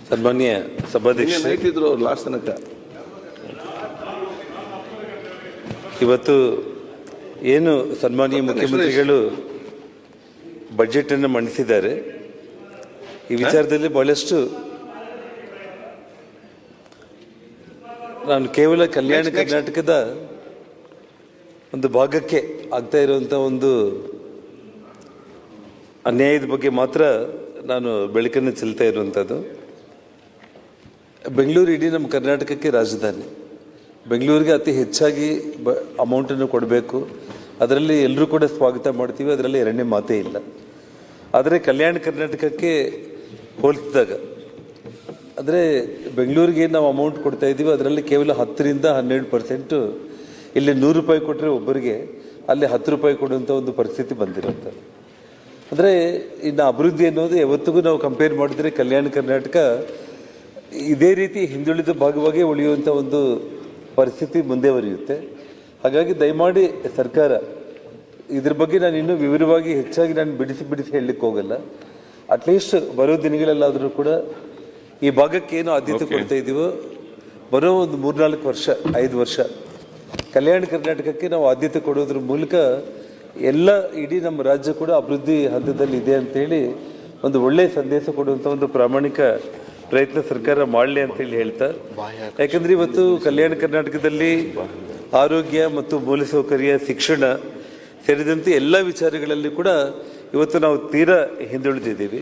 ಸನ್ಮಾನ್ಯ ಸಭಾಧ್ಯಕ್ಷರು, ಲಾಸ್ಟ್ ತನಕ ಇವತ್ತು ಏನು ಸನ್ಮಾನ್ಯ ಮುಖ್ಯಮಂತ್ರಿಗಳು ಬಜೆಟ್ ಅನ್ನು ಮಂಡಿಸಿದ್ದಾರೆ, ಈ ವಿಚಾರದಲ್ಲಿ ಬಹಳಷ್ಟು ನಾನು ಕೇವಲ ಕಲ್ಯಾಣ ಕರ್ನಾಟಕದ ಒಂದು ಭಾಗಕ್ಕೆ ಆಗ್ತಾ ಇರುವಂಥ ಒಂದು ಅನ್ಯಾಯದ ಬಗ್ಗೆ ಮಾತ್ರ ನಾನು ಬೆಳಕನ್ನು ಚೆಲ್ತಾ ಇರುವಂಥದ್ದು. ಬೆಂಗಳೂರು ಇಡೀ ನಮ್ಮ ಕರ್ನಾಟಕಕ್ಕೆ ರಾಜಧಾನಿ. ಬೆಂಗಳೂರಿಗೆ ಅತಿ ಹೆಚ್ಚಾಗಿ ಅಮೌಂಟನ್ನು ಕೊಡಬೇಕು, ಅದರಲ್ಲಿ ಎಲ್ಲರೂ ಕೂಡ ಸ್ವಾಗತ ಮಾಡ್ತೀವಿ, ಅದರಲ್ಲಿ ಎರಡನೇ ಮಾತೇ ಇಲ್ಲ. ಆದರೆ ಕಲ್ಯಾಣ ಕರ್ನಾಟಕಕ್ಕೆ ಹೋಲಿಸಿದಾಗ ಅಂದರೆ ಬೆಂಗಳೂರಿಗೆ ನಾವು ಅಮೌಂಟ್ ಕೊಡ್ತಾ ಇದ್ದೀವಿ, ಅದರಲ್ಲಿ ಕೇವಲ 10ರಿಂದ 12%. ಇಲ್ಲಿ 100 ರೂಪಾಯಿ ಕೊಟ್ಟರೆ ಒಬ್ಬರಿಗೆ, ಅಲ್ಲಿ 10 ರೂಪಾಯಿ ಕೊಡುವಂಥ ಒಂದು ಪರಿಸ್ಥಿತಿ ಬಂದಿರುವಂಥದ್ದು. ಅಂದರೆ ಇನ್ನು ಅಭಿವೃದ್ಧಿ ಅನ್ನೋದು ಯಾವತ್ತಿಗೂ ನಾವು ಕಂಪೇರ್ ಮಾಡಿದ್ರೆ ಕಲ್ಯಾಣ ಕರ್ನಾಟಕ ಇದೇ ರೀತಿ ಹಿಂದುಳಿದ ಭಾಗವಾಗಿ ಉಳಿಯುವಂಥ ಒಂದು ಪರಿಸ್ಥಿತಿ ಮುಂದೆ ಬರೆಯುತ್ತೆ. ಹಾಗಾಗಿ ದಯಮಾಡಿ ಸರ್ಕಾರ ಇದ್ರ ಬಗ್ಗೆ ನಾನು ಇನ್ನೂ ವಿವರವಾಗಿ ಹೆಚ್ಚಾಗಿ ನಾನು ಬಿಡಿಸಿ ಹೇಳಲಿಕ್ಕೆ ಹೋಗಲ್ಲ. ಅಟ್ಲೀಸ್ಟ್ ಬರೋ ದಿನಗಳಲ್ಲಾದರೂ ಕೂಡ ಈ ಭಾಗಕ್ಕೆ ಏನು ಆದ್ಯತೆ ಕೊಡ್ತಾ ಇದ್ದೀವೋ, ಬರೋ ಒಂದು 3-4 ವರ್ಷ 5 ವರ್ಷ ಕಲ್ಯಾಣ ಕರ್ನಾಟಕಕ್ಕೆ ನಾವು ಆದ್ಯತೆ ಕೊಡೋದ್ರ ಮೂಲಕ ಎಲ್ಲ ಇಡೀ ನಮ್ಮ ರಾಜ್ಯ ಕೂಡ ಅಭಿವೃದ್ಧಿ ಹಂತದಲ್ಲಿ ಇದೆ ಅಂತೇಳಿ ಒಂದು ಒಳ್ಳೆಯ ಸಂದೇಶ ಕೊಡುವಂಥ ಒಂದು ಪ್ರಾಮಾಣಿಕ ಪ್ರಯತ್ನ ಸರ್ಕಾರ ಮಾಡಲಿ ಅಂತೇಳಿ ಹೇಳ್ತಾ, ಯಾಕಂದರೆ ಇವತ್ತು ಕಲ್ಯಾಣ ಕರ್ನಾಟಕದಲ್ಲಿ ಆರೋಗ್ಯ ಮತ್ತು ಮೂಲಸೌಕರ್ಯ, ಶಿಕ್ಷಣ ಸೇರಿದಂತೆ ಎಲ್ಲ ವಿಚಾರಗಳಲ್ಲಿ ಕೂಡ ಇವತ್ತು ನಾವು ತೀರಾ ಹಿಂದುಳಿದಿದ್ದೀವಿ.